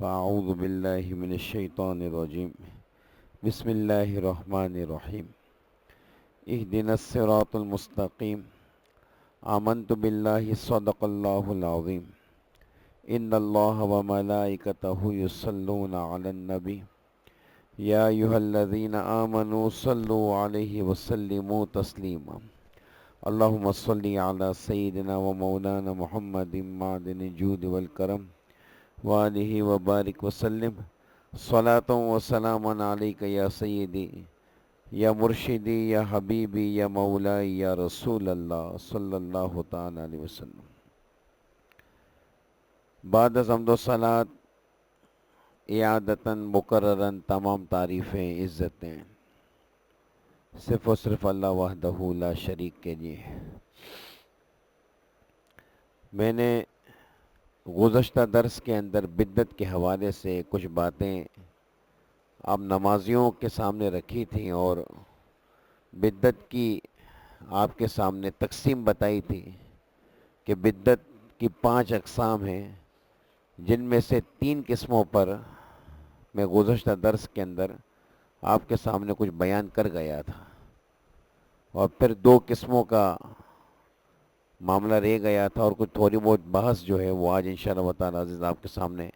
فاعوذ باللہ من الشیطان الرجیم بسم اللہ الرحمن الرحیم اہدنا الصراط المستقیم آمنت باللہ صدق اللہ العظیم ان اللہ وملائکتہ یصلون علی النبی یا ایھا الذین آمنوا صلوا علیہ وسلموا تسلیما اللہم صلی علی سیدنا ومولانا محمد معدن الجود والکرم وآلہ وبارک وسلم صلاۃ و سلام علیک یا سیدی یا مرشدی یا حبیبی یا مولائی یا رسول اللہ صلی اللہ تعالی علیہ وسلم۔ بعد از حمد و صلات اعادتاً مکرراً تمام تعریفیں عزتیں صرف و صرف اللہ وحدہ لا شریک کے لیے۔ میں نے گزشتہ درس کے اندر بدعت کے حوالے سے کچھ باتیں آپ نمازیوں کے سامنے رکھی تھیں اور بدعت کی آپ کے سامنے تقسیم بتائی تھی کہ بدعت کی 5 اقسام ہیں، جن میں سے 3 قسموں پر میں گزشتہ درس کے اندر آپ کے سامنے کچھ بیان کر گیا تھا، اور پھر 2 قسموں کا معاملہ رہ گیا تھا، اور کچھ تھوڑی بہت بحث جو ہے وہ آج انشاءاللہ تعالی عزیز آپ کے سامنے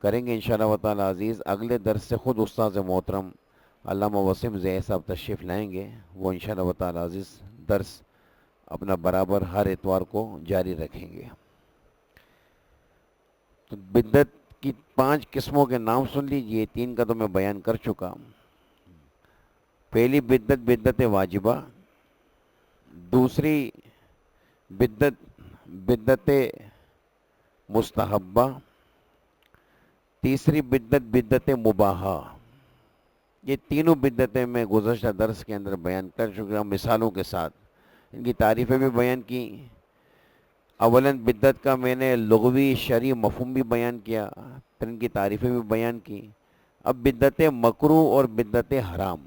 کریں گے انشاءاللہ تعالی عزیز۔ اگلے درس سے خود استاذ محترم علامہ وسیم زئی صاحب تشریف لائیں گے، وہ انشاءاللہ تعالی عزیز درس اپنا برابر ہر اتوار کو جاری رکھیں گے۔ تو بدعت کی 5 قسموں کے نام سن لیجئے، 3 کا تو میں بیان کر چکا۔ پہلی بدعت بدعت واجبہ، دوسری بدعت مستحبہ، تیسری بدعت مباحہ۔ یہ تینوں بدعتیں میں گزشتہ درس کے اندر بیان کر چکا مثالوں کے ساتھ، ان کی تعریفیں بھی بیان کی۔ اولاً بدعت کا میں نے لغوی شرعی مفہوم بھی بیان کیا، پھر ان کی تعریفیں بھی بیان کی۔ اب بدعت مکروہ اور بدعت حرام۔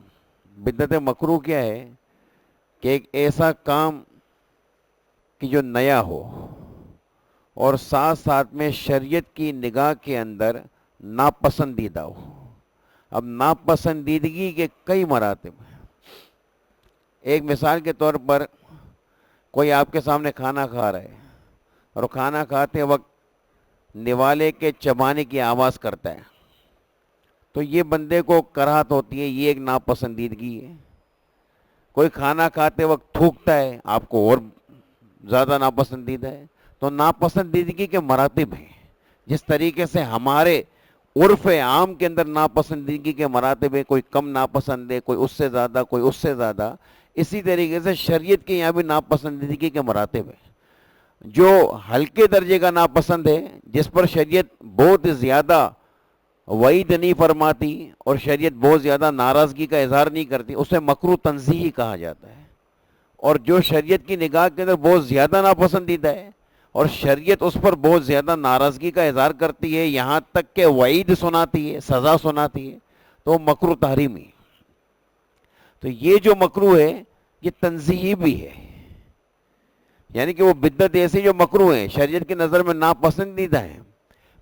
بدعت مکروہ کیا ہے کہ ایک ایسا کام کہ جو نیا ہو اور ساتھ ساتھ میں شریعت کی نگاہ کے اندر ناپسندیدہ ہو۔ اب ناپسندیدگی کے کئی مراتب ہیں۔ ایک مثال کے طور پر کوئی آپ کے سامنے کھانا کھا رہا ہے اور کھانا کھاتے وقت نوالے کے چبانے کی آواز کرتا ہے، تو یہ بندے کو کراہت ہوتی ہے، یہ ایک ناپسندیدگی ہے۔ کوئی کھانا کھاتے وقت تھوکتا ہے، آپ کو اور زیادہ ناپسندیدہ ہے۔ تو ناپسندیدگی کے مراتب ہیں، جس طریقے سے ہمارے عرف عام کے اندر ناپسندیدگی کے مراتب ہیں، کوئی کم ناپسند ہے، کوئی اس سے زیادہ، کوئی اس سے زیادہ، اسی طریقے سے شریعت کے یہاں بھی ناپسندیدگی کے مراتب ہیں۔ جو ہلکے درجے کا ناپسند ہے، جس پر شریعت بہت زیادہ وعید نہیں فرماتی اور شریعت بہت زیادہ ناراضگی کا اظہار نہیں کرتی، اسے مکروہ تنزیہی کہا جاتا ہے۔ اور جو شریعت کی نگاہ کے اندر بہت زیادہ ناپسندیدہ ہے اور شریعت اس پر بہت زیادہ ناراضگی کا اظہار کرتی ہے، یہاں تک کہ وعید سناتی ہے، سزا سناتی ہے، تو وہ مکروہ تحریمی۔ تو یہ جو مکروہ ہے یہ تنزیہی بھی ہے، یعنی کہ وہ بدعت ایسی جو مکروہ ہیں، شریعت کی نظر میں ناپسندیدہ ہیں،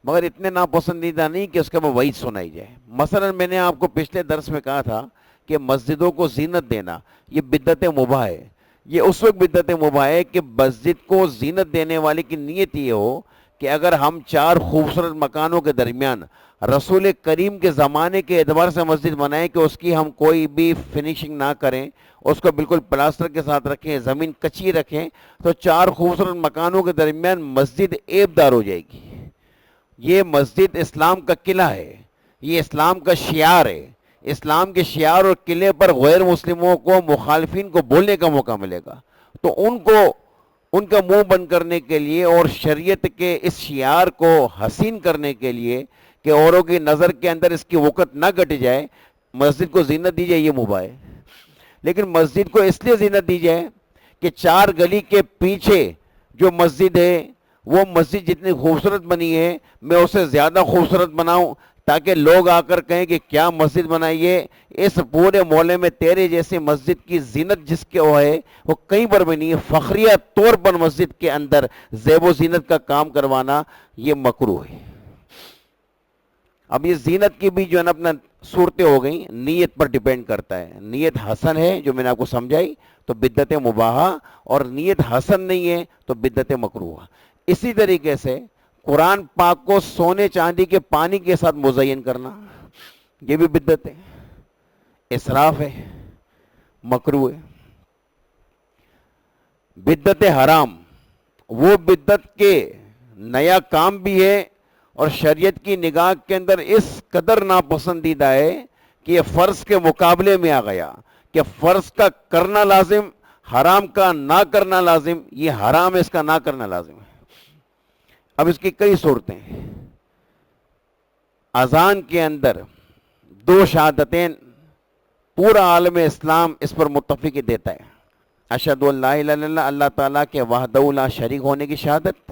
مگر اتنے ناپسندیدہ نہیں کہ اس کے بعد وعید سنائی جائے۔ مثلا میں نے آپ کو پچھلے درس میں کہا تھا کہ مسجدوں کو زینت دینا یہ بدعت مباح ہے۔ یہ اس وقت بدعت مباح ہے کہ مسجد کو زینت دینے والے کی نیت یہ ہو کہ اگر ہم 4 خوبصورت مکانوں کے درمیان رسول کریم کے زمانے کے اعتبار سے مسجد بنائیں کہ اس کی ہم کوئی بھی فنیشنگ نہ کریں، اس کو بالکل پلاسٹر کے ساتھ رکھیں، زمین کچی رکھیں، تو 4 خوبصورت مکانوں کے درمیان مسجد عیب دار ہو جائے گی۔ یہ مسجد اسلام کا قلعہ ہے، یہ اسلام کا شعار ہے۔ اسلام کے شعار اور قلعے پر غیر مسلموں کو، مخالفین کو بولنے کا موقع ملے گا، تو ان کا منہ بند کرنے کے لیے اور شریعت کے اس شعار کو حسین کرنے کے لیے کہ اوروں کی نظر کے اندر اس کی وقت نہ گٹ جائے، مسجد کو زینت دی جائے، یہ مباح ہے۔ لیکن مسجد کو اس لیے زینت دی جائے کہ 4 گلی کے پیچھے جو مسجد ہے وہ مسجد جتنی خوبصورت بنی ہے میں اسے زیادہ خوبصورت بناؤں، تاکہ لوگ آ کر کہیں کہ کیا مسجد بنائی ہے، اس پورے محلے میں تیرے جیسے مسجد کی زینت جس کے ہے وہ کہیں پر بھی نہیں ہے۔ فخریہ طور پر مسجد کے اندر زیب و زینت کا کام کروانا یہ مکروہ ہے۔ اب یہ زینت کی بھی جو ہے نا اپنا صورتیں ہو گئیں، نیت پر ڈیپینڈ کرتا ہے. نیت حسن ہے جو میں نے آپ کو سمجھائی تو بدعت مباحہ، اور نیت حسن نہیں ہے تو بدعت مکروہ. اسی طریقے سے قرآن پاک کو سونے چاندی کے پانی کے ساتھ مزین کرنا، یہ بھی بدعت ہے، اسراف ہے، مکروہ ہے. بدعت حرام، وہ بدعت کے نیا کام بھی ہے اور شریعت کی نگاہ کے اندر اس قدر ناپسندیدہ ہے کہ یہ فرض کے مقابلے میں آ گیا کہ فرض کا کرنا لازم، حرام کا نہ کرنا لازم. یہ حرام ہے، اس کا نہ کرنا لازم ہے. اب اس کی کئی صورتیں ہیں. اذان کے اندر 2 شہادتین پورا عالم اسلام اس پر متفق دیتا ہے. اشہدو ان لا الہ الا اللہ، اللہ تعالیٰ کے وحدہ لا شریک ہونے کی شہادت.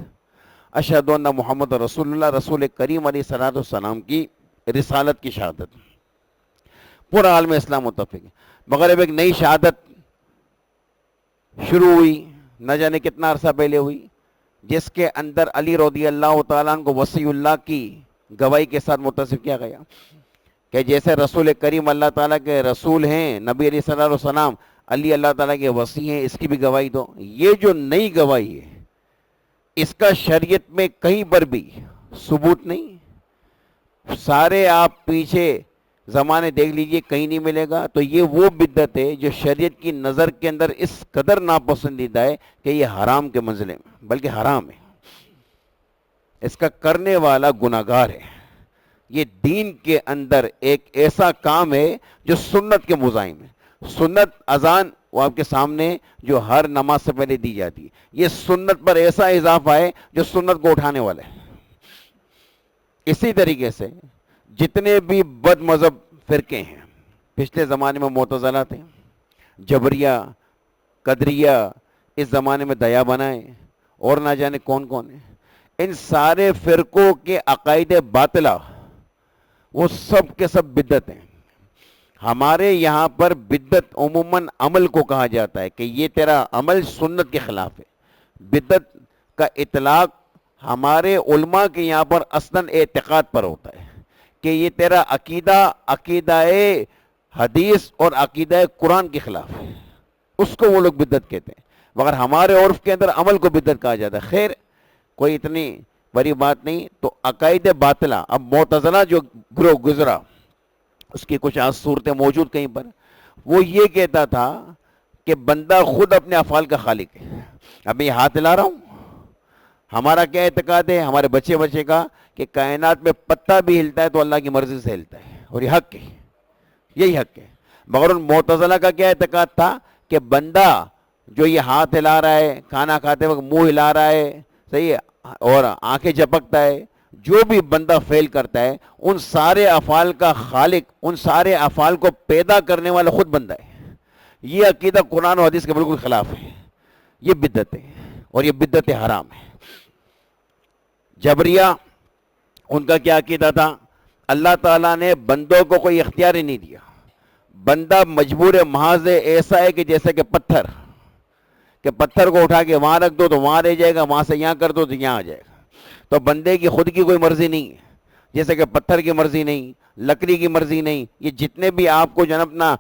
اشہدو ان محمد رسول اللہ، رسول کریم علیہ الصلوۃ والسلام کی رسالت کی شہادت. پورا عالم اسلام متفق ہے. مگر اب ایک نئی شہادت شروع ہوئی، نہ جانے کتنا عرصہ پہلے ہوئی، جس کے اندر علی رضی اللہ تعالیٰ عنہ کو وصی اللہ کی گواہی کے ساتھ متصف کیا گیا کہ جیسے رسول کریم اللہ تعالیٰ کے رسول ہیں، نبی علیہ الصلوۃ والسلام، علی اللہ تعالیٰ کے وصی ہیں، اس کی بھی گواہی دو. یہ جو نئی گواہی ہے اس کا شریعت میں کہیں پر بھی ثبوت نہیں. سارے آپ پیچھے زمانے دیکھ لیجئے، کہیں نہیں ملے گا. تو یہ وہ بدعت ہے جو شریعت کی نظر کے اندر اس قدر ناپسندیدہ ہے کہ یہ حرام کے منزلے میں، بلکہ حرام ہے. اس کا کرنے والا گناہگار ہے. یہ دین کے اندر ایک ایسا کام ہے جو سنت کے مزاحم ہے. سنت اذان وہ آپ کے سامنے جو ہر نماز سے پہلے دی جاتی ہے، یہ سنت پر ایسا اضافہ ہے جو سنت کو اٹھانے والا ہے. اسی طریقے سے جتنے بھی بد مذہب فرقے ہیں، پچھلے زمانے میں معتزلہ تھے، جبریہ، قدریہ، اس زمانے میں دیا بنائے، اور نہ جانے کون کون ہیں، ان سارے فرقوں کے عقائد باطلہ وہ سب کے سب بدعت ہیں. ہمارے یہاں پر بدعت عموماً عمل کو کہا جاتا ہے کہ یہ تیرا عمل سنت کے خلاف ہے. بدعت کا اطلاق ہمارے علماء کے یہاں پر اصلاً اعتقاد پر ہوتا ہے کہ یہ تیرا عقیدہ حدیث اور عقیدہ قرآن کے خلاف ہے، اس کو وہ لوگ بدعت کہتے ہیں. مگر ہمارے عرف کے اندر عمل کو بدعت کہا جاتا ہے. خیر کوئی اتنی بڑی بات نہیں. تو عقائد باطلہ، اب معتزلہ جو گروہ گزرا اس کی کچھ صورتیں موجود کہیں پر، وہ یہ کہتا تھا کہ بندہ خود اپنے افعال کا خالق ہے. اب میں یہ ہاتھ ہلا رہا ہوں، ہمارا کیا اعتقاد ہے ہمارے بچے کا کہ کائنات میں پتا بھی ہلتا ہے تو اللہ کی مرضی سے ہلتا ہے، اور یہ حق ہے، یہی حق ہے. مگر ان معتزلہ کا کیا اعتقاد تھا کہ بندہ جو یہ ہاتھ ہلا رہا ہے، کھانا کھاتے وقت منہ ہلا رہا ہے، صحیح ہے، اور آنکھیں جھپکتا ہے، جو بھی بندہ فعل کرتا ہے ان سارے افعال کا خالق، ان سارے افعال کو پیدا کرنے والا خود بندہ ہے. یہ عقیدہ قرآن و حدیث کے بالکل خلاف ہے. یہ بدعت ہے اور یہ بدعت حرام ہے. جبریہ، ان کا کیا عقیدہ تھا؟ اللہ تعالیٰ نے بندوں کو کوئی اختیار ہی نہیں دیا. بندہ مجبور محض ایسا ہے کہ جیسے کہ پتھر کو اٹھا کے وہاں رکھ دو تو وہاں رہ جائے گا، وہاں سے یہاں کر دو تو یہاں آ جائے گا. تو بندے کی خود کی کوئی مرضی نہیں ہے، جیسے کہ پتھر کی مرضی نہیں، لکڑی کی مرضی نہیں. یہ جتنے بھی آپ کو جناب اپنا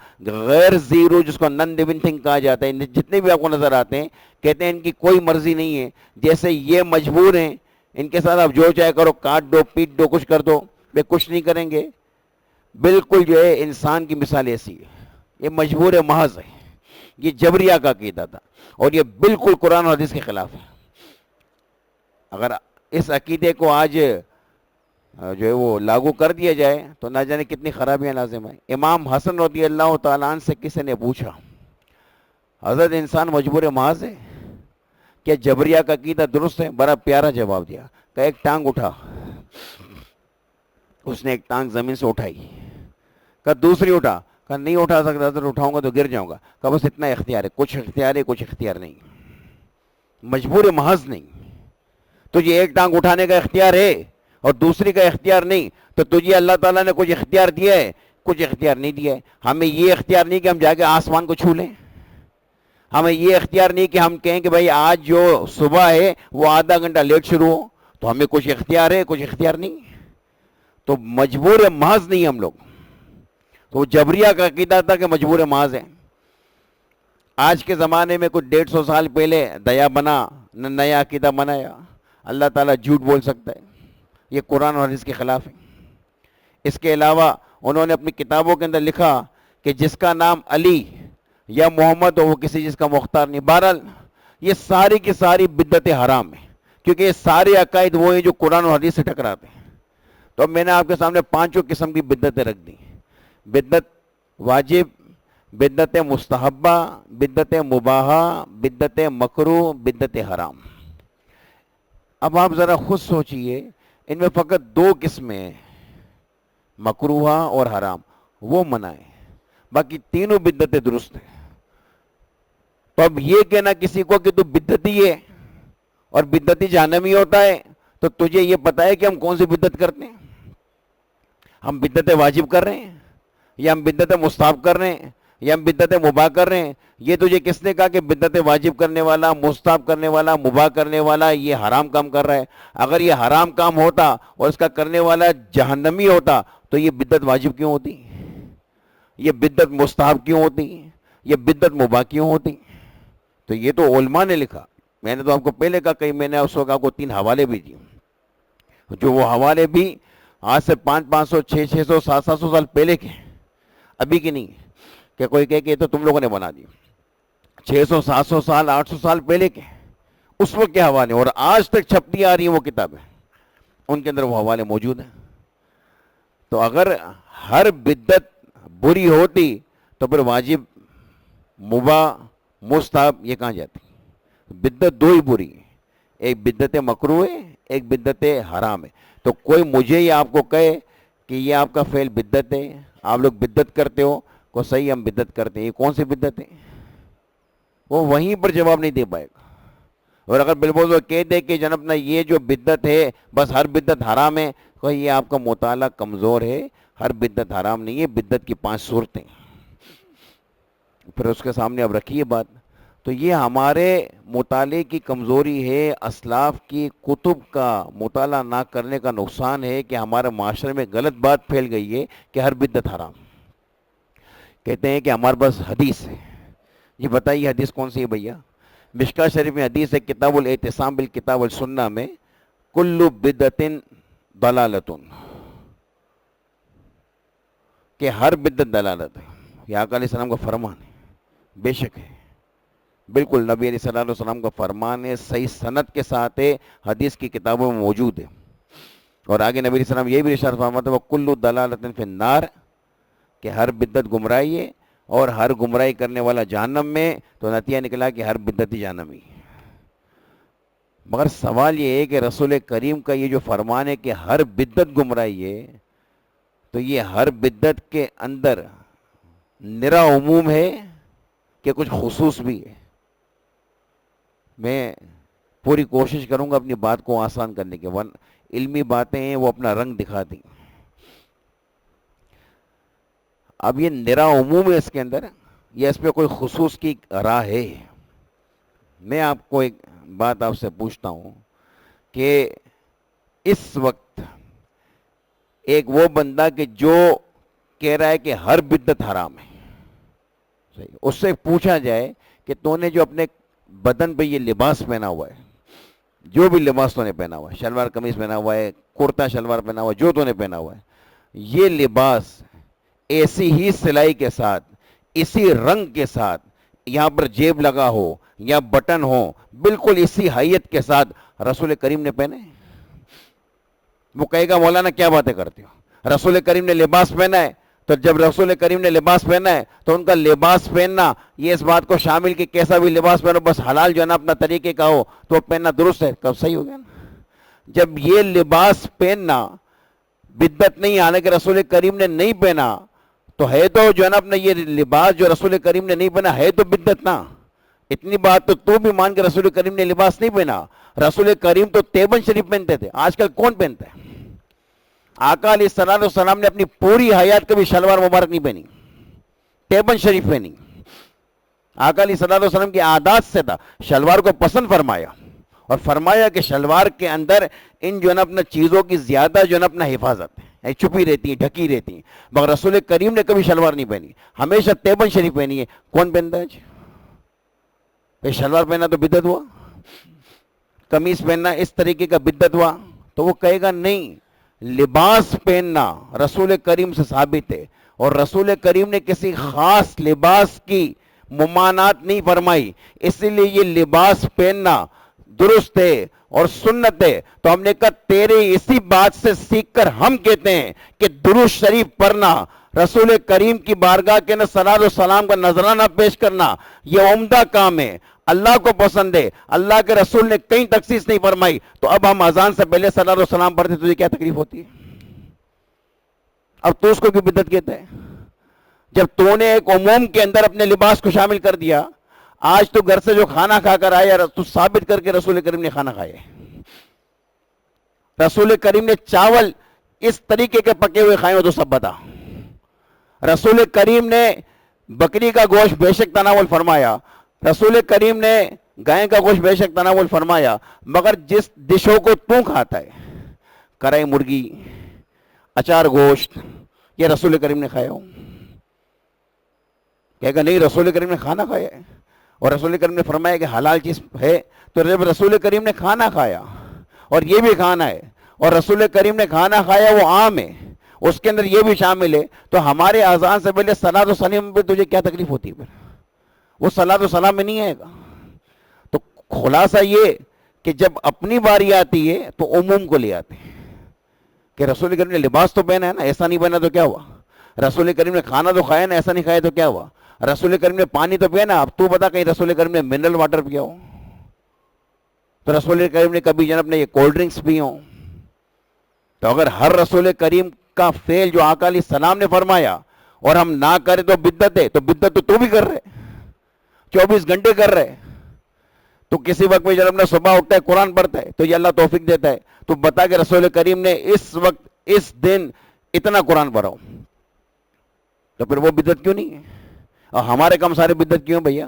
غیر زیرو، جس کو نن لیونگ تھنگ کہا جاتا ہے، جتنے بھی آپ کو نظر آتے ہیں، کہتے ہیں ان کی کوئی مرضی نہیں ہے. جیسے یہ مجبور ہیں، ان کے ساتھ آپ جو چاہے کرو، کاٹ دو، پیٹ دو، کچھ کر دو، یہ کچھ نہیں کریں گے. بالکل جو ہے انسان کی مثال ایسی ہے، یہ مجبور محض ہے. یہ جبریہ کا عقیدہ تھا اور یہ بالکل قرآن و حدیث کے خلاف ہے. اگر اس عقیدے کو آج جو ہے وہ لاگو کر دیا جائے تو نہ جانے کتنی خرابیاں لازم ہیں. امام حسن رضی اللہ تعالیٰ عنہ سے کسی نے پوچھا، حضرت انسان مجبور محض ہے، کیا جبریہ کا عقیدہ درست ہے؟ بڑا پیارا جواب دیا کہ ایک ٹانگ اٹھا. اس نے ایک ٹانگ زمین سے اٹھائی. کہا دوسری اٹھا. کہا نہیں اٹھا سکتا، اگر اٹھاؤں گا تو گر جاؤں گا. کہا بس اتنا اختیار ہے، کچھ اختیار ہے، کچھ اختیار نہیں. مجبور محض نہیں. تجھے ایک ٹانگ اٹھانے کا اختیار ہے اور دوسری کا اختیار نہیں، تو تجھے اللہ تعالیٰ نے کچھ اختیار دیا ہے، کچھ اختیار نہیں دیا ہے. ہمیں یہ اختیار نہیں کہ ہم جا کے آسمان کو چھو لیں. ہمیں یہ اختیار نہیں کہ ہم کہیں کہ بھائی آج جو صبح ہے وہ آدھا گھنٹہ لیٹ شروع ہو. تو ہمیں کچھ اختیار ہے، کچھ اختیار نہیں. تو مجبور محض نہیں ہم لوگ. تو جبریہ کا عقیدہ تھا کہ مجبور محض ہے. آج کے زمانے میں کچھ 150 سال پہلے دیا بنا نہ نیا عقیدہ بنایا. اللہ تعالیٰ جھوٹ بول سکتا ہے؟ یہ قرآن اور حدیث کے خلاف ہے. اس کے علاوہ انہوں نے اپنی کتابوں کے اندر لکھا کہ جس کا نام علی یا محمد ہو وہ کسی چیز کا مختار نہیں. بہرحال یہ ساری کی ساری بدعتیں حرام ہیں, کیونکہ یہ سارے عقائد وہ ہیں جو قرآن اور حدیث سے ٹکراتے ہیں. تو اب میں نے آپ کے سامنے 5 قسم کی بدعتیں رکھ دی. بدعت واجب, بدعت مستحبہ, بدعت مباحہ, بدعت مکروہ, بدعت حرام. اب آپ ذرا خود سوچئے, ان میں فقط 2 قسمیں ہیں, مکروہ اور حرام, وہ منع ہے. باقی تینوں بدعتیں درست ہیں. تو اب یہ کہنا کسی کو کہ تو بدعتی ہے اور بدعتی جہنمی ہوتا ہے, تو تجھے یہ پتا ہے کہ ہم کون سی بدعت کرتے ہیں؟ ہم بدعت واجب کر رہے ہیں, یا ہم بدعت مستحب کر رہے ہیں, یا ہم بدعت مباح کر رہے ہیں؟ یہ تجھے کس نے کہا کہ بدعت واجب کرنے والا, مستحب کرنے والا, مباح کرنے والا یہ حرام کام کر رہا ہے؟ اگر یہ حرام کام ہوتا اور اس کا کرنے والا جہنمی ہوتا تو یہ بدعت واجب کیوں ہوتی, یہ بدعت مستحب کیوں ہوتی, یہ بدعت مباح کیوں ہوتی؟ تو یہ تو علماء نے لکھا. میں نے تو آپ کو پہلے کہا, کہیں میں نے اس وقت آپ کو 3 حوالے بھی دیے, جو وہ حوالے بھی آج سے 500 600 700 سال پہلے کے, ابھی کی نہیں. کہ کوئی کہے کہ یہ تو تم لوگوں نے بنا دی. 600 700 سال 800 سال پہلے کے اس وقت کے حوالے, اور آج تک چھپتی آ رہی ہیں وہ کتابیں, ان کے اندر وہ حوالے موجود ہیں. تو اگر ہر بدعت بری ہوتی تو پھر واجب, مباح, مستحب یہ کہاں جاتی؟ بدعت 2 ہی بری ہیں, ایک بدعت مکروہ ہے, ایک بدعت حرام ہے. تو کوئی مجھے یا آپ کو کہے کہ یہ آپ کا فعل بدعت ہے, آپ لوگ بدعت کرتے ہو, کو صحیح ہم بدعت کرتے ہیں, یہ کون سی بدعت ہے؟ وہ وہیں پر جواب نہیں دے پائے گا. اور اگر بالکل وہ کہہ دے کہ جناب نہ یہ جو بدعت ہے بس ہر بدعت حرام ہے, تو یہ آپ کا مطالعہ کمزور ہے. ہر بدعت حرام نہیں ہے, بدعت کی 5 صورتیں. پھر اس کے سامنے اب رکھیے بات. تو یہ ہمارے مطالعے کی کمزوری ہے, اسلاف کی کتب کا مطالعہ نہ کرنے کا نقصان ہے کہ ہمارے معاشرے میں غلط بات پھیل گئی ہے کہ ہر بدعت حرام. کہتے ہیں کہ ہمارے پاس حدیث ہے. یہ بتائیے حدیث کون سی ہے بھیا؟ مشکوٰۃ شریف میں حدیث ہے, کتاب الاعتصام بالکتاب والسنہ میں, کل بدعت ضلالۃ, کہ ہر بدعت دلالت ہے. یہ آقا علیہ السلام کا فرمان ہے. بے شک ہے, بالکل نبی علیہ الصلوٰۃ والسلام کا فرمان ہے, صحیح سند کے ساتھ ہے, حدیث کی کتابوں میں موجود ہے. اور آگے نبی علیہ السلام یہ بھی ارشاد فرماتے ہیں وَكُلُّ ضَلَالَةٍ فِي النَّارِ, کہ ہر بدعت گمراہی ہے اور ہر گمراہی کرنے والا جہنم میں. تو نتیجہ نکلا کہ ہر بدعت جہنمی. مگر سوال یہ ہے کہ رسول کریم کا یہ جو فرمان ہے کہ ہر بدعت گمراہی ہے, تو یہ ہر بدعت کے اندر نرا عموم ہے کہ کچھ خصوص بھی ہے؟ میں پوری کوشش کروں گا اپنی بات کو آسان کرنے کے, علمی باتیں ہیں وہ اپنا رنگ دکھاتی. اب یہ نرا عموم ہے اس کے اندر, یا اس پہ کوئی خصوص کی راہ ہے؟ میں آپ کو ایک بات آپ سے پوچھتا ہوں کہ اس وقت ایک وہ بندہ کہ جو کہہ رہا ہے کہ ہر بدعت حرام ہے, صحیح, اس سے پوچھا جائے کہ تو نے جو اپنے بدن پہ یہ لباس پہنا ہوا ہے, جو بھی لباس تو نے پہنا ہوا ہے, شلوار قمیض پہنا ہوا ہے, کرتا شلوار پہنا ہوا ہے, جو تو نے پہنا ہوا ہے, یہ لباس ایسی ہی سلائی کے ساتھ, اسی رنگ کے ساتھ, یہاں پر جیب لگا ہو یا بٹن ہو, بالکل اسی حیت کے ساتھ رسول کریم نے پہنے. وہ کہے گا مولانا کیا باتیں کرتے ہو, رسول کریم نے لباس پہنا ہے. تو جب رسول کریم نے لباس پہنا ہے تو ان کا لباس پہننا یہ اس بات کو شامل کہ کیسا بھی لباس پہنو بس حلال جو ہے نا اپنا طریقے کا ہو تو وہ پہننا درست ہے, کب صحیح ہو گیا نا. جب یہ لباس پہننا بدعت نہیں, حالانکہ رسول کریم نے نہیں پہنا, تو ہے تو جو ہے نا اپنا یہ لباس جو رسول کریم نے نہیں پہنا ہے تو بدعت نا. اتنی بات تو بھی مان کے رسول کریم نے لباس نہیں پہنا. رسول کریم تو تیبن شریف پہنتے تھے, آج کل کون پہنتا ہے؟ آقا علیہ السلام نے اپنی پوری حیات کبھی شلوار مبارک نہیں پہنی, تیبن شریف پہنی. آقا علیہ السلام کی عادات سے تھا, شلوار کو پسند فرمایا, اور فرمایا کہ شلوار کے اندر ان جو ہے نا اپنا چیزوں کی زیادہ جو ہے نا اپنا حفاظت ہے، چھپی رہتی ہیں، ڈھکی رہتی ہیں، مگر رسول کریم نے کبھی شلوار نہیں پہنی، ہمیشہ تیبن شریف پہنی ہے۔ کون پہنتا ہے جی؟ شلوار پہنا تو بدعت ہوا، قمیص پہننا اس طریقے کا بدعت ہوا، تو وہ کہے گا نہیں، لباس پہننا رسول کریم سے ثابت ہے، اور رسول کریم نے کسی خاص لباس کی ممانعت نہیں فرمائی، اس لیے یہ لباس پہننا درست ہے اور سنت ہے۔ تو ہم نے کہا تیرے اسی بات سے سیکھ کر ہم کہتے ہیں کہ درود شریف پڑھنا، رسول کریم کی بارگاہ کے صلاۃ و سلام کا نذرانہ پیش کرنا، یہ عمدہ کام ہے، اللہ کو پسند ہے، اللہ کے رسول نے کہیں تخصیص نہیں فرمائی۔ تو اب ہم اذان سے پہلے صلاۃ و سلام پڑھتے، تجھے کیا تکلیف ہوتی ہے؟ اب تو اس کو کیوں بدعت کہتا ہے؟ جب تو نے ایک عموم کے اندر اپنے لباس کو شامل کر دیا، آج تو گھر سے جو کھانا کھا کر آیا تو ثابت کر کے رسول کریم نے کھانا کھایا ہے، رسول کریم نے چاول اس طریقے کے پکے ہوئے کھائے ہو تو سب بتا، رسول کریم نے بکری کا گوشت بے شک تناول فرمایا، رسول کریم نے گائے کا گوشت بے شک تناول فرمایا، مگر جس ڈشوں کو تو کھاتا ہے، کڑھائی مرغی، اچار گوشت، یہ رسول کریم نے کھایا ہو؟ کہے گا نہیں، رسول کریم نے کھانا کھایا ہے، اور رسول کریم نے فرمایا کہ حلال چیز ہے، تو جب رسول کریم نے کھانا کھایا اور یہ بھی کھانا ہے، اور رسول کریم نے کھانا کھایا وہ عام ہے، اس کے اندر یہ بھی شامل ہے، تو ہمارے اذان سے پہلے صلاۃ و سلام پہ تجھے کیا تکلیف ہوتی ہے؟ پھر وہ صلاۃ و سلام میں نہیں آئے گا۔ تو خلاصہ یہ کہ جب اپنی باری آتی ہے تو عموم کو لے آتے ہیں کہ رسول کریم نے لباس تو پہنا ہے نا، ایسا نہیں پہنا تو کیا ہوا؟ رسول کریم نے کھانا تو کھایا نا، ایسا نہیں کھایا تو کیا ہوا؟ رسول کریم نے پانی تو پیا نا، اب تو بتا کہیں رسول کریم نے منرل واٹر پیا ہو؟ تو رسول کریم نے کبھی جناب نے یہ کولڈ ڈرنکس پی ہوں؟ تو اگر ہر رسول کریم کا فعل جو آقا علیہ السلام نے فرمایا اور ہم نہ کریں تو بدعت ہے، تو بدعت تو بھی کر رہے، 24 گھنٹے کر رہے، تو کسی وقت میں جناب نے صبح اٹھتا ہے قرآن پڑھتا ہے تو یہ اللہ توفیق دیتا ہے، تو بتا کہ رسول کریم نے اس وقت اس دن اتنا قرآن پڑھا ہو، تو پھر وہ بدعت کیوں نہیں ہے؟ اور ہمارے کم سارے بدعت کیوں بھیا؟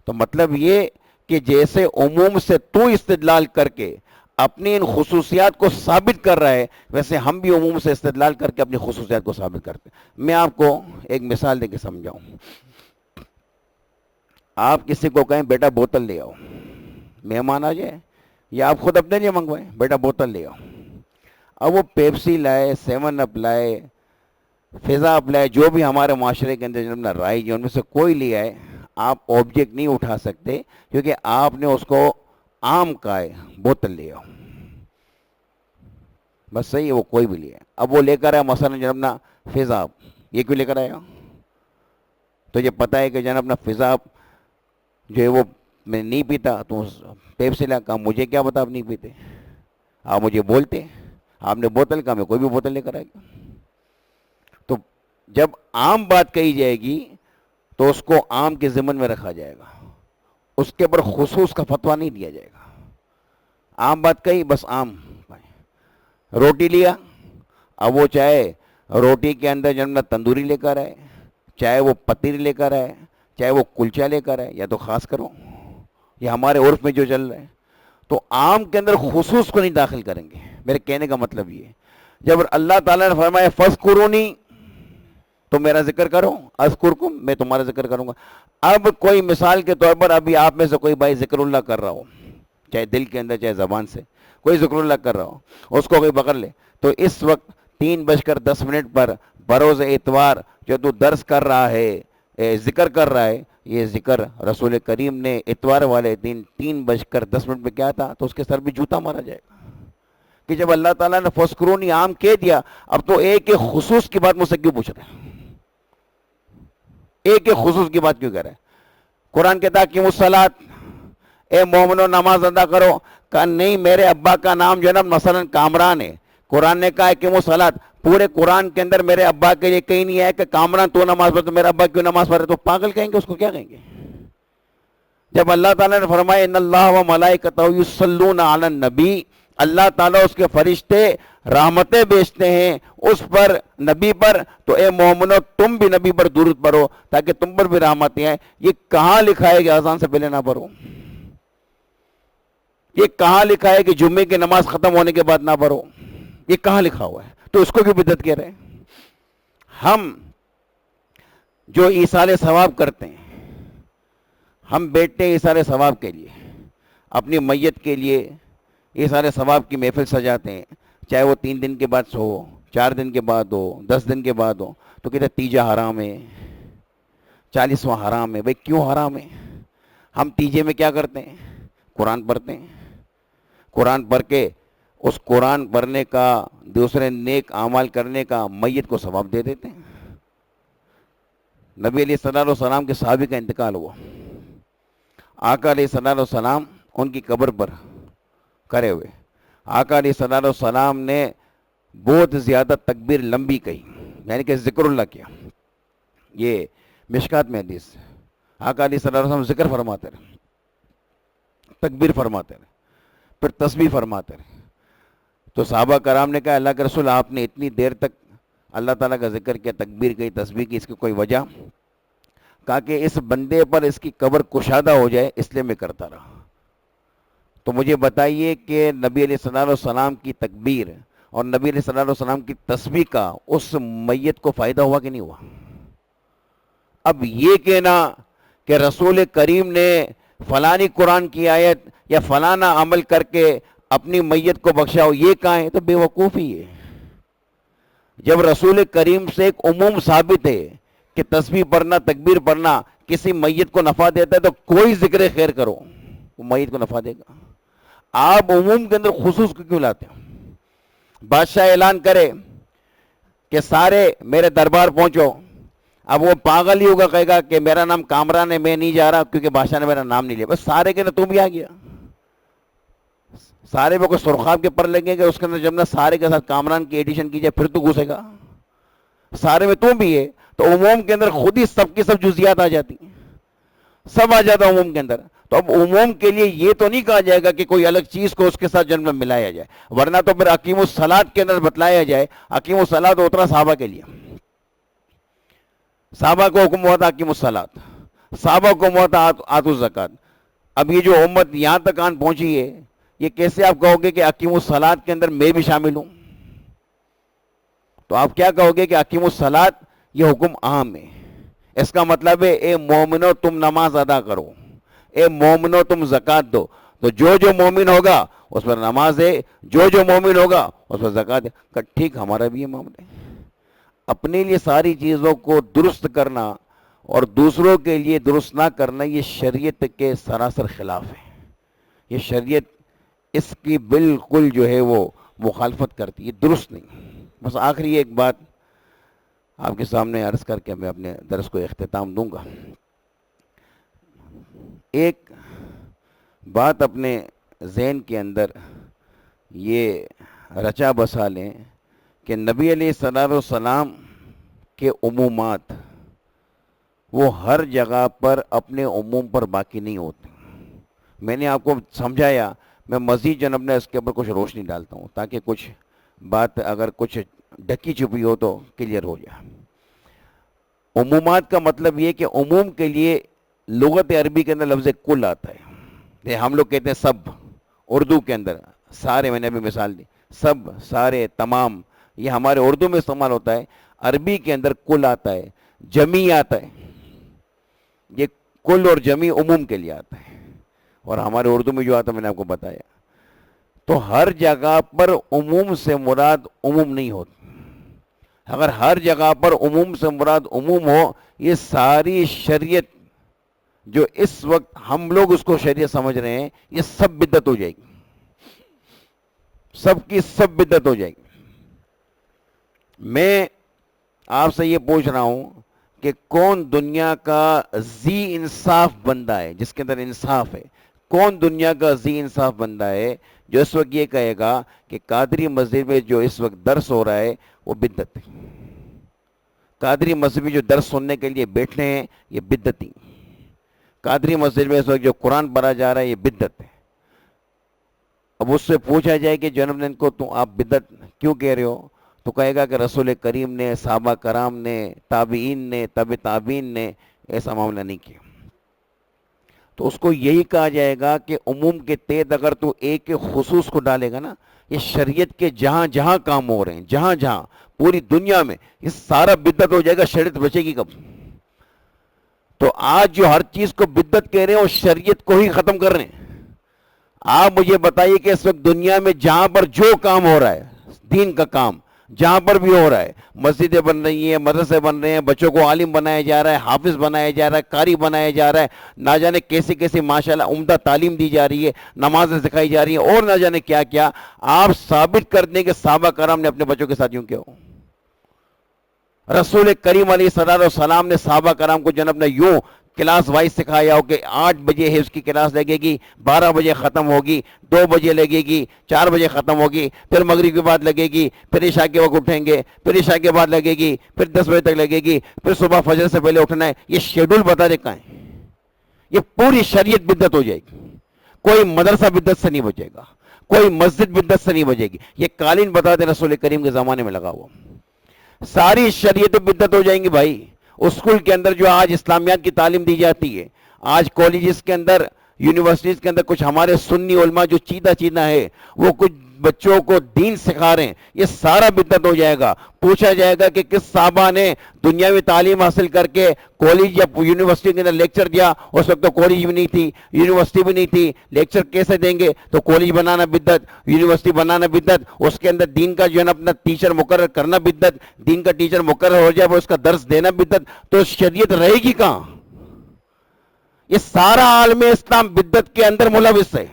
تو مطلب یہ کہ جیسے عموم سے تو استدلال کر کے اپنی ان خصوصیات کو ثابت کر رہا ہے، ویسے ہم بھی عموم سے استدلال کر کے اپنی خصوصیات کو ثابت کرتے ہیں۔ میں آپ کو ایک مثال دے کے سمجھاؤں۔ آپ کسی کو کہیں بیٹا بوتل لے آؤ، مہمان آ جائے، یا آپ خود اپنے لیے منگوائیں بیٹا بوتل لے آؤ، اب وہ پیپسی لائے، 7 اپ لائے، فضا اپ لائے، جو بھی ہمارے معاشرے کے اندر جناب رائج ہے ان میں سے کوئی لے آئے، آپ آبجیکٹ نہیں اٹھا سکتے کیونکہ آپ نے اس کو عام کہا ہے، بوتل لے آؤ، بس صحیح ہے، وہ کوئی بھی لے آئے۔ اب وہ لے کر آیا مثلا جناب فضا اپ، یہ کیوں لے کر آیا؟ تو یہ پتہ ہے کہ جناب فضا اپ جو ہے وہ میں نہیں پیتا، تو پیپسی لا، کہا مجھے کیا پتا آپ نہیں پیتے، آپ مجھے بولتے، آپ نے بوتل کہا میں کوئی بھی بوتل لے کر آئے گا۔ تو جب عام بات کہی جائے گی تو اس کو عام کے ضمن میں رکھا جائے گا، اس کے پر خصوص کا فتویٰ نہیں دیا جائے گا۔ عام بات کہی بس عام۔ روٹی لیا، اب وہ چاہے روٹی کے اندر جناب تندوری لے کر آئے، چاہے وہ پتیری لے کر آئے، چاہے وہ کلچا لے کر آئے، یا تو خاص کرو، یہ ہمارے عرف میں جو چل رہا ہے، تو عام کے اندر خصوص کو نہیں داخل کریں گے۔ میرے کہنے کا مطلب یہ ہے، جب اللہ تعالیٰ نے فرمایا فَاذْكُرُونِی، تو میرا ذکر کرو، اذکرکم، میں تمہارا ذکر کروں گا۔ اب کوئی مثال کے طور پر ابھی آپ میں سے کوئی بھائی ذکر اللہ کر رہا ہو، چاہے دل کے اندر چاہے زبان سے، کوئی ذکر اللہ کر رہا ہو، اس کو کوئی پکڑ لے، تو اس وقت 3:10 پر بروز اتوار جو تو درس کر رہا ہے، ذکر کر رہا ہے، یہ ذکر رسول کریم نے اتوار والے دن 3:10 پہ کیا تھا، تو اس کے سر بھی جوتا مارا جائے گا کہ جب اللہ تعالیٰ نے فَاذْكُرُونِی عام کہہ دیا، اب تو ایک ایک خصوص کی بات مجھ سے کیوں پوچھ رہے ہیں؟ ایک ایک خصوص کی بات کیوں کہہ رہے ہیں؟ قرآن کہتا کہ الصلاۃ، اے مومنو نماز ادا کرو، کہا نہیں میرے ابا کا نام جو ہے نا مثلا کامران ہے، قرآن نے کہا کہ الصلاۃ، پورے قرآن کے اندر میرے ابا کے لیے کہیں نہیں ہے کہ کامران تو نماز پڑھ، تو میرا ابا کیوں نماز پڑھ رہے؟ تو پاگل کہیں گے، اس کو کیا کہیں گے؟ جب اللہ تعالیٰ نے فرمایا ان اللہ و ملائکتہ یصلون علی النبی، اللہ تعالیٰ اس کے فرشتے رحمتیں بیچتے ہیں اس پر، نبی پر، تو اے مومنو تم بھی نبی پر درود پڑھو تاکہ تم پر بھی رحمتیں آئیں۔ یہ کہاں لکھا ہے کہ اذان سے پہلے نہ پڑھو؟ یہ کہاں لکھا ہے کہ جمعے کی نماز ختم ہونے کے بعد نہ پڑھو؟ یہ کہاں لکھا ہوا ہے؟ تو اس کو بھی بدعت کہہ رہے ہیں. ہم جو ایصال ثواب کرتے ہیں، ہم بیٹھتے ہیں ایصال ثواب کے لیے، اپنی میت کے لیے ایصال ثواب کی محفل سجاتے ہیں، چاہے وہ 3 دن کے بعد ہو، 4 دن کے بعد ہو، 10 دن کے بعد ہو، تو کہتے ہیں تیجا حرام ہے، 40واں حرام ہے. بھئی کیوں حرام ہے؟ ہم تیجے میں کیا کرتے ہیں؟ قرآن پڑھتے ہیں. قرآن پڑھ کے اس قرآن پڑھنے کا، دوسرے نیک اعمال کرنے کا میت کو ثواب دے دیتے ہیں. نبی علیہ الصلوۃ والسلام کے صحابی کا انتقال ہوا، آقا علیہ الصلوۃ والسلام ان کی قبر پر کھڑے ہوئے. آقا علیہ الصلوۃ والسلام نے بہت زیادہ تکبیر لمبی کہی، یعنی کہ ذکر اللہ کیا. یہ مشکات میں حدیث. آقا علیہ الصلوۃ والسلام ذکر فرماتے رہے، تکبیر فرماتے رہے، پھر تسبیح فرماتے رہے. تو صحابہ کرام نے کہا اللہ کے رسول آپ نے اتنی دیر تک اللہ تعالیٰ کا ذکر کیا، تکبیر کی، تسبیح کی، اس کی کوئی وجہ؟ کہا کہ اس بندے پر اس کی قبر کشادہ ہو جائے اس لیے میں کرتا رہا. تو مجھے بتائیے کہ نبی علیہ الصلوۃ والسلام کی تکبیر اور نبی علیہ الصلوۃ والسلام کی تسبیح کا اس میت کو فائدہ ہوا کہ نہیں ہوا؟ اب یہ کہنا کہ رسول کریم نے فلانی قرآن کی آیت یا فلانا عمل کر کے اپنی میت کو بخشاؤ، یہ کہاں ہے؟ تو بے وقوفی ہے. جب رسول کریم سے ایک عموم ثابت ہے کہ تسبیح پڑھنا، تکبیر پڑھنا کسی میت کو نفع دیتا ہے، تو کوئی ذکر خیر کرو وہ میت کو نفع دے گا. آپ عموم کے اندر خصوص کو کیوں لاتے ہیں؟ بادشاہ اعلان کرے کہ سارے میرے دربار پہنچو، اب وہ پاگل ہی ہوگا، کہے گا کہ میرا نام کامران ہے، میں نہیں جا رہا کیونکہ بادشاہ نے میرا نام نہیں لیا. بس سارے کے اندر تم بھی آ گیا. سارے میں کوئی سرخاب کے پر لگیں گے، اس کے اندر جب نہ سارے کے ساتھ کامران کی ایڈیشن کی جائے پھر تو گھسے گا. سارے میں تم بھی ہے، تو عموم کے اندر خود ہی سب کی سب جزیات آ جاتی ہیں، سب آ جاتا عموم کے اندر. تو اب عموم کے لیے یہ تو نہیں کہا جائے گا کہ کوئی الگ چیز کو اس کے ساتھ جنم میں ملایا جائے، ورنہ تو پھر اقیم الصلاۃ کے اندر بتلایا جائے. اقیم الصلاۃ اترا صحابہ کے لیے، صحابہ کو حکم ہوا تھا اقیم الصلاۃ، صحابہ کو حکم ہوا تھا آتوا الزکوٰۃ. اب یہ جو امت یہاں تک آن پہنچی ہے، یہ کیسے آپ کہو گے کہ اقیم الصلاۃ کے اندر میں بھی شامل ہوں؟ تو آپ کیا کہو گے کہ اقیم الصلاۃ یہ حکم عام ہے. اس کا مطلب ہے اے مومنو تم نماز ادا کرو، اے مومنو تم زکوٰۃ دو. تو جو مومن ہوگا اس پر نماز ہے، جو مومن ہوگا اس پر زکوٰۃ ہے. کہ ٹھیک ہمارا بھی یہ معاملہ ہے. اپنے لیے ساری چیزوں کو درست کرنا اور دوسروں کے لیے درست نہ کرنا، یہ شریعت کے سراسر خلاف ہے. یہ شریعت اس کی بالکل جو ہے وہ مخالفت کرتی ہے، درست نہیں. بس آخری ایک بات آپ کے سامنے عرض کر کے میں اپنے درس کو اختتام دوں گا. ایک بات اپنے ذہن کے اندر یہ رچا بسا لیں کہ نبی علیہ الصلوۃ والسلام کے عمومات وہ ہر جگہ پر اپنے عموم پر باقی نہیں ہوتے. میں نے آپ کو سمجھایا، میں مزید جناب نے اس کے اوپر کچھ روشنی ڈالتا ہوں تاکہ کچھ بات اگر کچھ ڈھکی چھپی ہو تو کلیئر ہو جائے. عمومات کا مطلب یہ کہ عموم کے لیے لغت عربی کے اندر لفظ کل آتا ہے. ہم لوگ کہتے ہیں سب، اردو کے اندر سارے، میں نے ابھی مثال دی، سب، سارے، تمام، یہ ہمارے اردو میں استعمال ہوتا ہے. عربی کے اندر کل آتا ہے، جمی آتا ہے. یہ کل اور جمی عموم کے لیے آتا ہے، اور ہمارے اردو میں جو آتا ہے میں نے آپ کو بتایا. تو ہر جگہ پر عموم سے مراد عموم نہیں ہوتی. اگر ہر جگہ پر عموم سے مراد عموم ہو، یہ ساری شریعت جو اس وقت ہم لوگ اس کو شریعت سمجھ رہے ہیں، یہ سب بدعت ہو جائے گی، سب کی سب بدعت ہو جائے گی. میں آپ سے یہ پوچھ رہا ہوں کہ کون دنیا کا ذی انصاف بندہ ہے جس کے اندر انصاف ہے؟ کون دنیا کا ذی انصاف بندہ ہے جو اس وقت یہ کہے گا کہ قادری مسجد میں جو اس وقت درس ہو رہا ہے وہ بدعت ہے؟ قادری مسجد میں جو درس سننے کے لیے بیٹھنے ہیں یہ بدعتی. قادری مسجد میں اس وقت جو قرآن پڑھا جا رہا ہے یہ بدعت ہے. اب اس سے پوچھا جائے کہ جناب ان کو تو آپ بدعت کیوں کہہ رہے ہو؟ تو کہے گا کہ رسول کریم نے، صحابہ کرام نے، تابعین نے، تابعین نے ایسا معاملہ نہیں کیا. تو اس کو یہی کہا جائے گا کہ عموم کے تحت اگر تو ایک کے خصوص کو ڈالے گا نا، یہ شریعت کے جہاں جہاں کام ہو رہے ہیں، جہاں جہاں پوری دنیا میں، یہ سارا بدعت ہو جائے گا، شریعت بچے گی کب؟ تو آج جو ہر چیز کو بدعت کہہ رہے ہیں وہ شریعت کو ہی ختم کر رہے ہیں۔ آپ مجھے بتائیے کہ اس وقت دنیا میں جہاں پر جو کام ہو رہا ہے دین کا کام، جہاں پر بھی ہو رہا ہے، مسجدیں بن رہی ہیں، مدرسے بن رہے ہیں، بچوں کو عالم بنایا جا رہا ہے، حافظ بنایا جا رہا ہے، قاری بنایا جا رہا ہے، نہ جانے کیسی کیسی ماشاءاللہ عمدہ تعلیم دی جا رہی ہے، نمازیں سکھائی جا رہی ہیں، اور نہ جانے کیا کیا۔ آپ ثابت کر دیں کہ صحابہ کرام نے اپنے بچوں کے ساتھ یوں کیا ہو؟ رسول کریم علیہ الصلوۃ والسلام نے صحابہ کرام کو جناب نے یوں کلاس وائز سکھایا ہو کہ 8 بجے ہے اس کی کلاس لگے گی، 12 بجے ختم ہوگی، 2 بجے لگے گی، 4 بجے ختم ہوگی، پھر مغرب کے بعد لگے گی، پھر عشاء کے وقت اٹھیں گے، پھر عشاء کے بعد لگے گی، پھر 10 بجے تک لگے گی، پھر صبح فجر سے پہلے اٹھنا ہے۔ یہ شیڈول بتا دے کہاں ہے؟ یہ پوری شریعت بدعت ہو جائے گی، کوئی مدرسہ بدعت سے نہیں بچے گا، کوئی مسجد بدعت سے نہیں بچے گی۔ یہ قالین بتا دے رسول کریم کے زمانے میں لگا ہوا، ساری شریعتیں بدعت ہو جائیں گی بھائی۔ اسکول کے اندر جو آج اسلامیات کی تعلیم دی جاتی ہے، آج کالجز کے اندر، یونیورسٹیز کے اندر کچھ ہمارے سنی علماء جو چیدہ چیدہ ہے وہ کچھ بچوں کو دین سکھا رہے ہیں، یہ سارا بدعت ہو جائے گا۔ پوچھا جائے گا کہ کس صحابہ نے دنیاوی تعلیم حاصل کر کے کالج یا یونیورسٹی کے اندر لیکچر دیا؟ اس وقت تو کالج بھی نہیں تھی، یونیورسٹی بھی نہیں تھی، لیکچر کیسے دیں گے؟ تو کالج بنانا بدعت، یونیورسٹی بنانا بدعت، اس کے اندر دین کا جو ہے نا اپنا ٹیچر مقرر کرنا بدعت، دین کا ٹیچر مقرر ہو جائے وہ اس کا درس دینا بدعت، تو شریعت رہے گی کہاں؟ یہ سارا عالم اسلام بدعت کے اندر ملوث ہے۔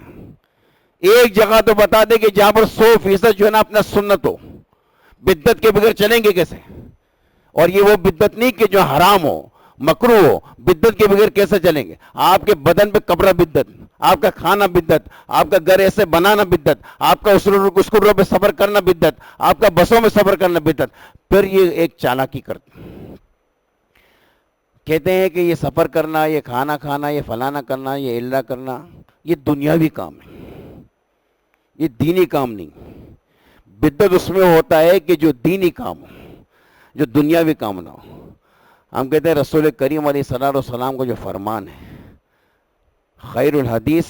ایک جگہ تو بتا دے کہ جہاں پر 100% جو ہے نا اپنا سنت ہو، بدعت کے بغیر چلیں گے کیسے؟ اور یہ وہ بدعت نہیں کہ جو حرام ہو، مکروہ ہو، بدعت کے بغیر کیسے چلیں گے؟ آپ کے بدن پہ کپڑا بدعت، آپ کا کھانا بدعت، آپ کا گھر ایسے بنانا بدعت، آپ کا اسکولوں پہ سفر کرنا بدعت، آپ کا بسوں میں سفر کرنا بدعت۔ پھر یہ ایک چالاکی کرتے کہتے ہیں کہ یہ سفر کرنا، یہ کھانا کھانا، یہ فلانا کرنا، یہ اللہ کرنا، یہ دنیاوی کام ہے، یہ دینی کام نہیں۔ بدعت اس میں ہوتا ہے کہ جو دینی کام ہو، جو دنیاوی کام نہ ہو۔ ہم کہتے ہیں رسول کریم علیہ الصلوۃ والسلام کا جو فرمان ہے، خیر الحدیث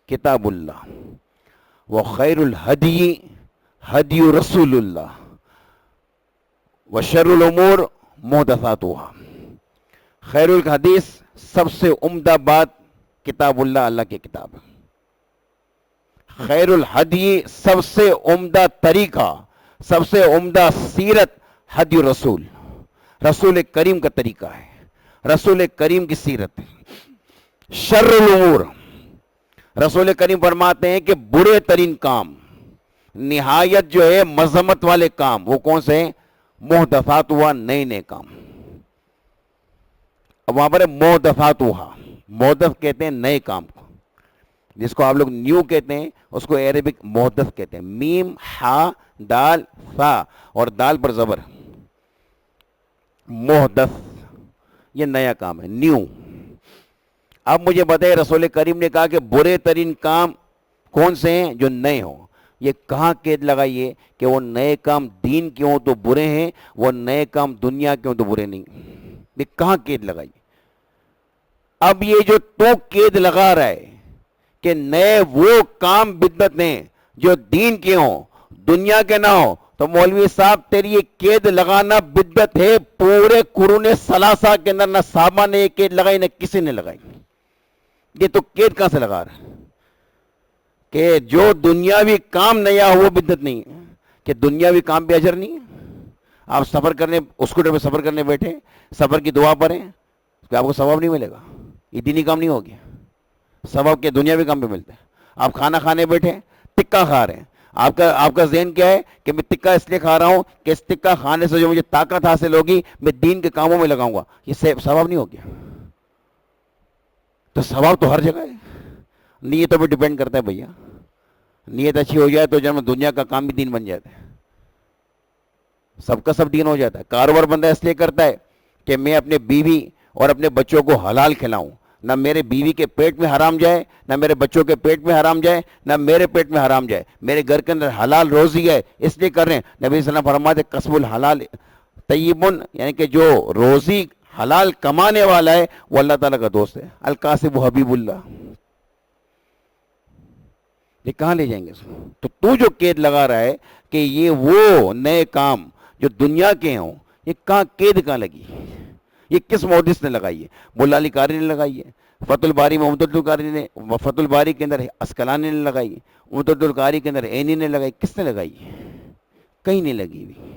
کتاب اللہ وخیر الہدی ہدی رسول اللہ وشر الامور محدثاتها۔ خیر الحدیث سب سے عمدہ بات کتاب اللہ، اللہ کی کتاب ہے۔ خیر الہدی سب سے عمدہ طریقہ، سب سے عمدہ سیرت ہدی رسول، رسول کریم کا طریقہ ہے، رسول کریم کی سیرت ہے۔ شر الامور، رسول کریم فرماتے ہیں کہ برے ترین کام، نہایت جو ہے مذمت والے کام، وہ کون سے ہیں؟ محدثات ہوا، نئے نئے کام۔ اب وہاں پر محدثات ہوا، محدث کہتے ہیں نئے کام کو، جس کو آپ لوگ نیو کہتے ہیں اس کو عربک محدث کہتے ہیں۔ میم ہا دال فا اور دال پر زبر، محدث یہ نیا کام ہے، نیو۔ اب مجھے بتائے رسول کریم نے کہا کہ برے ترین کام کون سے ہیں؟ جو نئے ہوں۔ یہ کہاں قید لگائیے کہ وہ نئے کام دین کے ہوں تو برے ہیں، وہ نئے کام دنیا کے ہوں تو برے نہیں؟ یہ کہاں قید لگائیے؟ اب یہ جو تو قید لگا رہا ہے کہ نئے وہ کام بدعت ہیں جو دین کے ہوں دنیا کے نہ ہوں، تو مولوی صاحب تیری یہ قید لگانا بدعت ہے۔ پورے قرون ثلاثہ کے اندر نہ صحابہ نے یہ قید لگائی نہ کسی نے لگائی، یہ تو قید کہاں سے لگا رہا ہے کہ جو دنیاوی کام نیا ہو وہ بدعت نہیں ہے؟ کہ دنیاوی کام پہ اجر نہیں ہے؟ آپ سفر کرنے، اسکوٹر پہ سفر کرنے بیٹھے، سفر کی دعا پڑھیں کہ آپ کو ثواب نہیں ملے گا؟ یہ دینی کام نہیں ہوگی، ثواب کے دنیاوی کام پہ ملتے ہیں۔ آپ کھانا کھانے بیٹھے، ٹکا کھا رہے ہیں، آپ کا ذہن کیا ہے کہ میں ٹکا اس لیے کھا رہا ہوں کہ اس ٹکا کھانے سے جو مجھے طاقت حاصل ہوگی میں دین کے کاموں میں لگاؤں گا، یہ ثواب نہیں ہو گیا؟ تو ثواب تو ہر جگہ ہے، نیتوں پہ ڈیپینڈ کرتا ہے بھیا۔ نیت اچھی ہو جائے تو جب دنیا کا کام بھی دین بن جاتا ہے، سب کا سب دین ہو جاتا ہے۔ کاروبار بندہ اس لیے کرتا ہے کہ میں اپنے بیوی اور اپنے بچوں کو حلال کھلاؤں، نہ میرے بیوی کے پیٹ میں حرام جائے، نہ میرے بچوں کے پیٹ میں حرام جائے، نہ میرے پیٹ میں حرام جائے، میرے گھر کے اندر حلال روزی ہے، اس لیے کر رہے ہیں۔ نبی صلی اللہ علیہ وسلم فرماتے قسم الحلال طیبن، یعنی کہ جو روزی حلال کمانے والا ہے وہ اللہ تعالیٰ کا دوست ہے. القاسب حبیب اللہ. یہ کہاں لے جائیں گے اس کو؟ تو جو قید لگا رہا ہے کہ یہ وہ نئے کام جو دنیا کے ہوں، یہ کہاں قید کہاں لگی؟ یہ کس محدث نے لگائی ہے؟ مولا علی قاری نے لگائی ہے، فتح الباری میں عمدۃ القاری نے، فتح الباری کے اندر اسقلانی نے لگائی ہے، عمدۃ القاری کے اندر عینی نے لگائی. کس نے لگائی ہے؟ کہیں نہیں لگی ہوئی.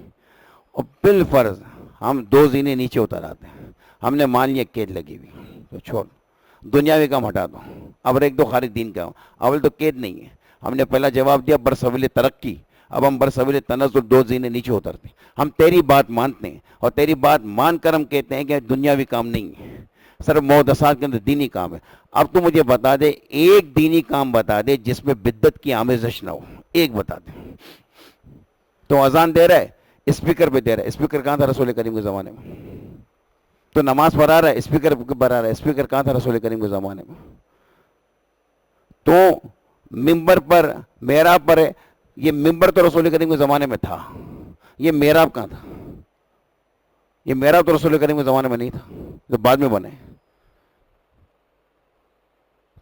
اور بالفرض ہم 2 زینے نیچے اتر آتے ہیں، ہم نے مان لیا قید لگی ہوئی، تو چھوڑ دنیاوی کام ہٹا دو، اب ایک دو خارج دین کا. اول تو قید نہیں ہے. ہم نے پہلا جواب دیا برسبیل ترقی، اب ہم برسبیل تنزل 2 زینے نیچے اترتے ہیں. ہم تیری بات مانتے ہیں اور تیری بات مان کر ہم کہتے ہیں کہ دنیاوی کام نہیں ہے، صرف محدثات کے اندر دینی کام ہے. اب تو مجھے بتا دے ایک دینی کام بتا دے جس میں بدعت کی آمیزش نہ ہو، ایک بتا دے. تو اذان دے رہا ہے اسپیکر پہ دے رہا ہے، اسپیکر کہاں تھا رسول کریم کے زمانے میں؟ تو نماز پڑھا رہا ہے اسپیکر بڑھا رہا ہے، اسپیکر کہاں تھا رسول کریم کے زمانے میں؟ تو ممبر پر محراب پر ہے، یہ ممبر تو رسول کریم کے زمانے میں تھا، یہ محراب کہاں تھا؟ یہ محراب تو رسول کریم کے زمانے میں نہیں تھا، جو بعد میں بنے.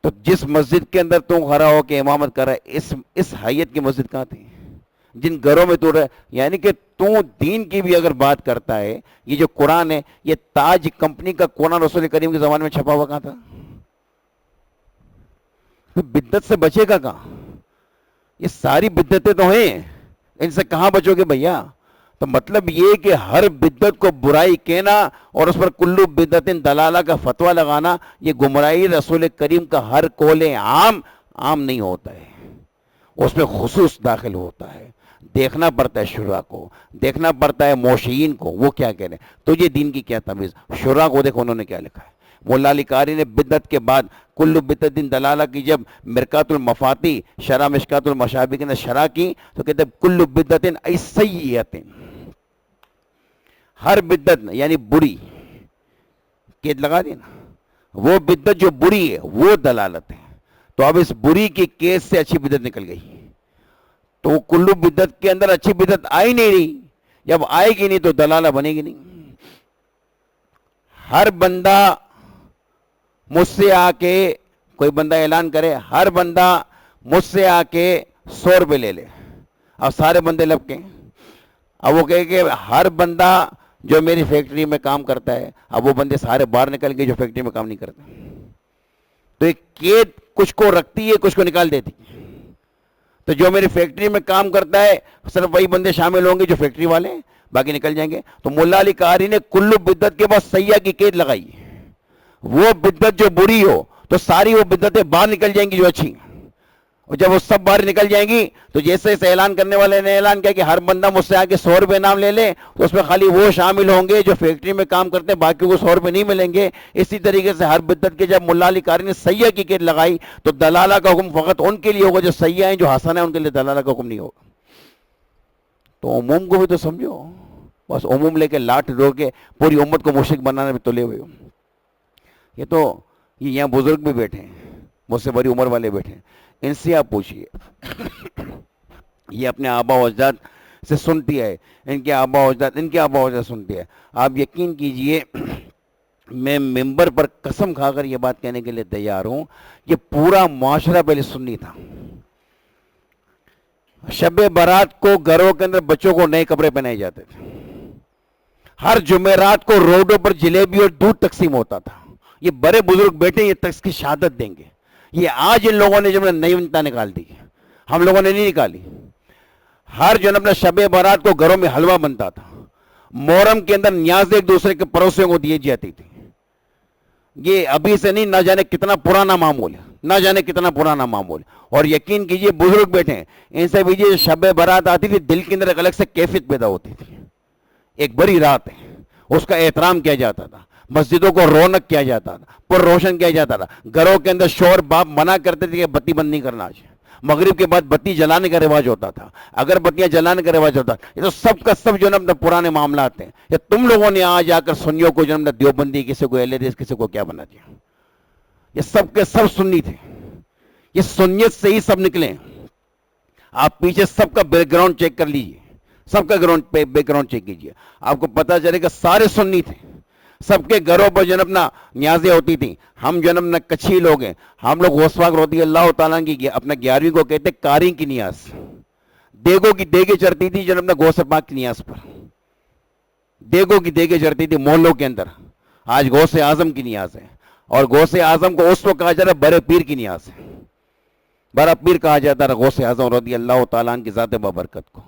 تو جس مسجد کے اندر تم کھڑا ہو کے امامت کر رہا ہے، اس حیت کی مسجد کہاں تھی؟ جن گھروں میں تو رہے، یعنی کہ تو دین کی بھی اگر بات کرتا ہے، یہ جو قرآن ہے، یہ تاج کمپنی کا قرآن رسول کریم کے زمانے میں چھپا ہوا کہاں تھا؟ تو بدعت سے بچے گا کہاں؟ یہ ساری بدعتیں تو ہیں، ان سے کہاں بچو گے بھیا؟ تو مطلب یہ کہ ہر بدعت کو برائی کہنا اور اس پر کلو بدعت دلالہ کا فتویٰ لگانا، یہ گمراہی. رسول کریم کا ہر قول عام نہیں ہوتا ہے، اس میں خصوص داخل ہوتا ہے. دیکھنا پڑتا ہے شرع کو، دیکھنا پڑتا ہے موشین کو، وہ کیا کہہ رہے ہیں. تجھے دین کی کیا تمیز؟ شرع کو دیکھو انہوں نے کیا لکھا ہے. مولا علی قاری نے بدعت کے بعد کل بدعت دلالہ کی جب مرکات المفاتی شرح مشکات المشابہ کے اندر شرح کی تو کہتے ہیں کل بدعت ای سیئۃ، ہر بدعت یعنی بری، قید لگا دی نا، وہ بدعت جو بری ہے وہ دلالت ہے. تو اب اس بری کی قید سے اچھی بدعت نکل گئی. تو کلو بدعت کے اندر اچھی بدعت آئی نہیں رہی، جب آئے گی نہیں تو دلالہ بنے گی نہیں. ہر بندہ مجھ سے آ کے، کوئی بندہ اعلان کرے ہر بندہ مجھ سے آ کے 100 روپے لے لے، اب سارے بندے لپکیں. اب وہ کہے کہ ہر بندہ جو میری فیکٹری میں کام کرتا ہے، اب وہ بندے سارے باہر نکل گئے جو فیکٹری میں کام نہیں کرتے. تو ایک قید کچھ کو رکھتی ہے، کچھ کو نکال دیتی. تو جو میری فیکٹری میں کام کرتا ہے صرف وہی بندے شامل ہوں گے جو فیکٹری والے ہیں، باقی نکل جائیں گے. تو مولا علی قاری نے کلو بدعت کے بعد سیاح کی قید لگائی. وہ بدعت جو بری ہو تو ساری وہ بدعتیں باہر نکل جائیں گی جو اچھی، اور جب وہ سب باہر نکل جائیں گی تو جیسے اس اعلان کرنے والے نے اعلان کیا کہ ہر بندہ مجھ سے آ کے 100 روپے نام لے لے، تو اس میں خالی وہ شامل ہوں گے جو فیکٹری میں کام کرتے ہیں، باقی کو 100 روپے نہیں ملیں گے. اسی طریقے سے ہر بدعت کے جب مولا علی قاری نے سیاح کی قید لگائی تو دلالہ کا حکم فقط ان کے لیے ہوگا جو سیاح ہیں، جو حسن ہیں ان کے لیے دلالہ کا حکم نہیں ہوگا. تو عموم کو بھی تو سمجھو، بس عموم لے کے لاٹ رو کے پوری امت کو مشرک بنانے میں تلے ہوئے ہو. یہ تو یہ یہاں بزرگ بھی بیٹھے ہیں، مجھ سے بڑی عمر والے بیٹھے ہیں، ان سے آپ پوچھئے. یہ اپنے آبا و اجداد سے سنتی ہے، ان کے آبا و اجداد سنتی ہے. آپ یقین کیجئے میں ممبر پر قسم کھا کر یہ بات کہنے کے لیے تیار ہوں کہ پورا معاشرہ پہلے سنی تھا. شب برات کو گھروں کے اندر بچوں کو نئے کپڑے پہنائے جاتے تھے، ہر جمعرات کو روڈوں پر جلیبی اور دودھ تقسیم ہوتا تھا. یہ بڑے بزرگ بیٹے یہ تک کی شہادت دیں گے. یہ آج ان لوگوں نے جب نئی انتا نکال دی، ہم لوگوں نے نہیں نکالی. ہر جو اپنا شب برات کو گھروں میں حلوہ بنتا تھا، محرم کے اندر نیاز ایک دوسرے کے پڑوسیوں کو دیے جاتی تھی. یہ ابھی سے نہیں، نہ جانے کتنا پرانا معمول ہے، نہ جانے کتنا پرانا معمول. اور یقین کیجئے بزرگ بیٹھے ہیں، ان سے بھی جو شب برات آتی تھی دل کے اندر ایک الگ سے کیفیت پیدا ہوتی تھی. ایک بڑی رات ہے، اس کا احترام کیا جاتا تھا، مسجدوں کو رونق کیا جاتا تھا، پر روشن کیا جاتا تھا. گھروں کے اندر شور باپ منع کرتے تھے کہ بتی بند نہیں کرنا. مغرب کے بعد بتی جلانے کا رواج ہوتا تھا، اگر بتیاں جلانے کا رواج ہوتا. یہ تو سب کا سب جو نا پرانے معاملات ہیں. یہ تم لوگوں نے آج آ کر سنیوں کو جو نا دیوبندی، کسی کو اہل حدیث، کسی کو کیا بنا دیا. یہ سب کے سب سنی تھے، یہ سنیت سے ہی سب نکلے. آپ پیچھے سب کا بیک گراؤنڈ چیک کر لیجئے، سب کا بیک گراؤنڈ چیک کیجئے، آپ کو پتا چلے گا سارے سنی تھے. سب کے گھروں پر جناب نا نیازیں ہوتی تھیں. ہم جناب نا کچھی لوگ ہیں. ہم لوگ غوث پاک رضی اللہ تعالیٰ کی اپنا 11ویں کو کہتے کاری کی نیاز. دیگوں کی دیگیں چڑھتی تھی جناب نا غوث پاک کی نیاز پر. دیگوں کی دیگیں چڑھتی تھی محلوں کے اندر. آج غوث اعظم کی نیاز ہے. اور غوث اعظم کو اس وقت کہا جاتا ہے بڑے پیر کی نیاز ہے. بڑا پیر کہا جاتا ہے غوث اعظم رضی اللہ تعالیٰ عنہ کی ذات بابرکت کو.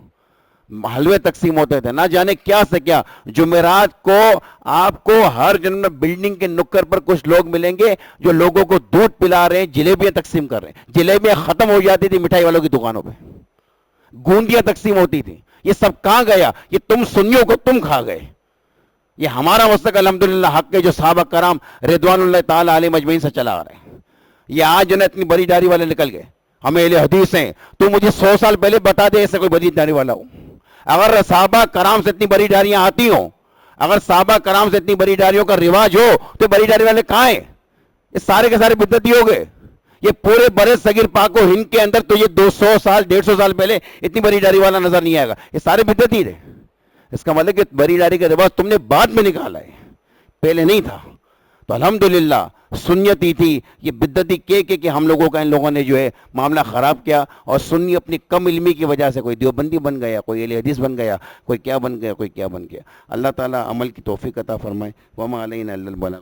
حلوے تقسیم ہوتے تھے, نہ جانے کیا سے کیا. جمعرات کو آپ کو ہر جنم بلڈنگ کے نکر پر کچھ لوگ ملیں گے جو لوگوں کو دودھ پلا رہے ہیں, جلیبیاں تقسیم کر رہے ہیں. جلیبیاں ختم ہو جاتی تھی مٹھائی والوں کی دکانوں پہ, گوندیاں تقسیم ہوتی تھی. یہ سب کہاں گیا؟ یہ تم سنیوں کو تم کھا گئے. یہ ہمارا مسلک الحمدللہ حق کے جو صحابہ کرام رضوان اللہ تعالیٰ علیہ مجمعین سے چلا آ رہے ہیں. یہ آج جو اتنی بڑی داڑھی والے نکل گئے, ہمیں اہل حدیث ہیں. تو مجھے 100 سال پہلے بتا دے ایسے کوئی بڑی داڑھی والا ہو. اگر صحابہ کرام سے اتنی بڑی داڑیاں آتی ہوں, اگر صحابہ کرام سے اتنی بڑی داڑیوں کا رواج ہو, تو بڑی داڑھی والے کہاں ہیں؟ یہ سارے کے سارے بدعتی ہو گئے. یہ پورے برے صغیر پاک و ہند کے اندر تو یہ 200 سال 150 سال پہلے اتنی بڑی داڑھی والا نظر نہیں آئے گا. یہ سارے بدعتی رہے. اس کا مطلب کہ بڑی داڑھی کا رواج تم نے بعد میں نکالا ہے, پہلے نہیں تھا. تو الحمدللہ سنت ہی تھی. یہ بدعتی کہ ہم لوگوں کا ان لوگوں نے جو ہے معاملہ خراب کیا. اور سنی اپنی کم علمی کی وجہ سے کوئی دیوبندی بن گیا, کوئی اہل حدیث بن گیا, کوئی کیا بن گیا, کوئی کیا بن گیا. اللہ تعالیٰ عمل کی توفیق عطا فرمائے. وما علینا الا البلاغ.